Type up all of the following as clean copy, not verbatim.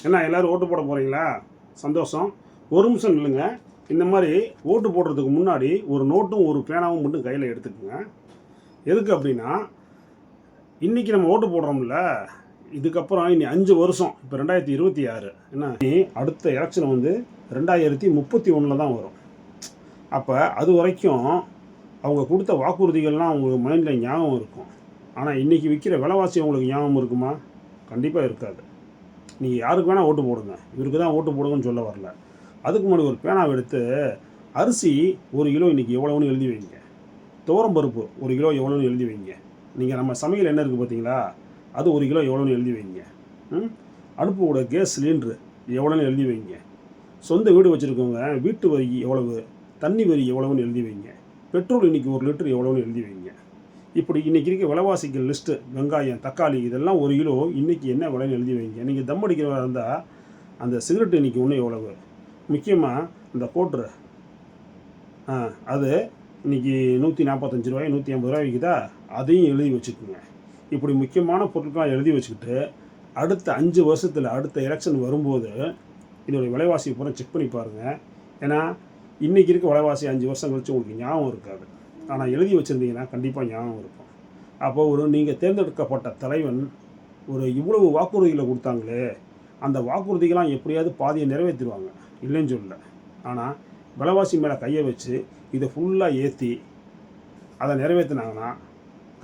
என்ன எல்லோரும் ஓட்டு போட போகிறீங்களா? சந்தோஷம். ஒரு நிமிஷம் நில்லுங்க. இந்த மாதிரி ஓட்டு போடுறதுக்கு முன்னாடி ஒரு நோட்டும் ஒரு பேனாவும் மட்டும் கையில் எடுத்துக்கோங்க. எதுக்கு அப்படின்னா, இன்றைக்கி நம்ம ஓட்டு போடுறோம்ல, இதுக்கப்புறம் இனி 5 வருஷம், இப்போ 2026 என்ன, அடுத்த எலெக்ஷன் வந்து 2031 தான் வரும். அப்போ அது வரைக்கும் அவங்க கொடுத்த வாக்குறுதிகள்லாம் அவங்க மைண்டில் ஞாபகம் இருக்கும். ஆனால் இன்றைக்கி விற்கிற விலைவாசி உங்களுக்கு ஞாபகம் இருக்குமா? கண்டிப்பாக இருக்காது. நீங்கள் யாருக்கு வேணால் ஓட்டு போடுங்க, இவருக்கு தான் ஓட்டு போடுங்கன்னு சொல்ல வரல. அதுக்கு முன்னாடி ஒரு பேனாவை எடுத்து அரிசி 1 கிலோ இன்றைக்கி எவ்வளோன்னு எழுதி வைங்க. துவரம்பருப்பு 1 கிலோ எவ்வளோன்னு எழுதி வைங்க. நீங்கள் நம்ம சமையல் என்ன இருக்குது பார்த்தீங்களா, அது 1 கிலோ எவ்வளோன்னு எழுதி வைங்க. அடுப்போட கேஸ் சிலிண்ட்ரு எவ்வளோன்னு எழுதி வைங்க. சொந்த வீடு வச்சுருக்கவங்க வீட்டு வரி எவ்வளவு, தண்ணி வரி எவ்வளோன்னு எழுதி வைங்க. பெட்ரோல் இன்றைக்கி 1 லிட்டர் எவ்வளோன்னு எழுதி வைங்க. இப்படி இன்றைக்கி இருக்க விலைவாசிகள் லிஸ்ட்டு, வெங்காயம், தக்காளி இதெல்லாம் 1 கிலோ இன்றைக்கி என்ன விலைன்னு எழுதி வைங்க. நீங்கள் தம் அடிக்கிறவா இருந்தால் அந்த சிகரெட் இன்றைக்கி ஒன்று எவ்வளவு, முக்கியமாக இந்த கோட்ரு அது இன்றைக்கி 145 ரூபாய் 150 ரூபாய் விற்குதா, அதையும் எழுதி வச்சுக்கோங்க. இப்படி முக்கியமான பொருட்களாக எழுதி வச்சுக்கிட்டு அடுத்த 5 வருஷத்தில் அடுத்த எலெக்ஷன் வரும்போது இதோடைய விலைவாசி பூரா செக் பண்ணி பாருங்கள். ஏன்னா இன்றைக்கி இருக்க விலைவாசி 5 வருஷம் கழிச்சு உங்களுக்கு ஞாபகம் இருக்காது. ஆனால் எழுதி வச்சுருந்தீங்கன்னா கண்டிப்பாக ஞாபகம் இருக்கும். அப்போ நீங்கள் தேர்ந்தெடுக்கப்பட்ட தலைவன் இவ்வளவு வாக்குறுதிகளை கொடுத்தாங்களே, அந்த வாக்குறுதிகளாம் எப்படியாவது பாதியை நிறைவேற்றிடுவாங்க, இல்லைன்னு சொல்லலை. ஆனால் விலைவாசி மேலே கையை வச்சு இதை ஃபுல்லாக ஏற்றி அதை நிறைவேற்றினாங்கன்னா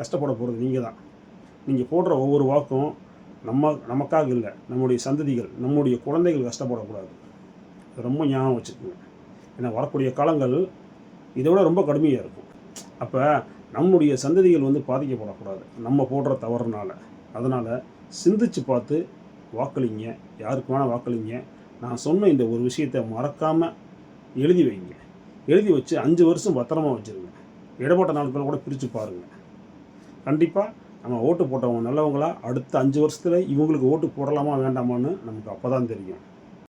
கஷ்டப்பட போகிறது நீங்கள் தான். நீங்கள் போடுற ஒவ்வொரு வாக்கும் நமக்காக இல்லை, நம்முடைய சந்ததிகள், நம்முடைய குழந்தைகள் கஷ்டப்படக்கூடாது. ரொம்ப ஞாபகம் வச்சுக்கோங்க. ஏன்னா வரக்கூடிய காலங்கள் இதை விட ரொம்ப கடுமையாக இருக்கும். அப்போ நம்முடைய சந்ததிகள் பாதிக்கப்படக்கூடாது நம்ம போடுற தவறுனால. அதனால் சிந்திச்சு பார்த்து வாக்களிங்க, யாருக்கு வேணால் வாக்களிங்க. நான் சொன்ன இந்த ஒரு விஷயத்தை மறக்காமல் எழுதி வைங்க. எழுதி வச்சு 5 வருஷம் பத்திரமா வச்சுருங்க. இடப்பட்ட நாட்கள் கூட பிரித்து பாருங்கள். கண்டிப்பாக நம்ம ஓட்டு போட்டவங்க நல்லவங்களா, அடுத்த 5 வருஷத்தில் இவங்களுக்கு ஓட்டு போடலாமா வேண்டாமான்னு நமக்கு அப்போ தான் தெரியும்.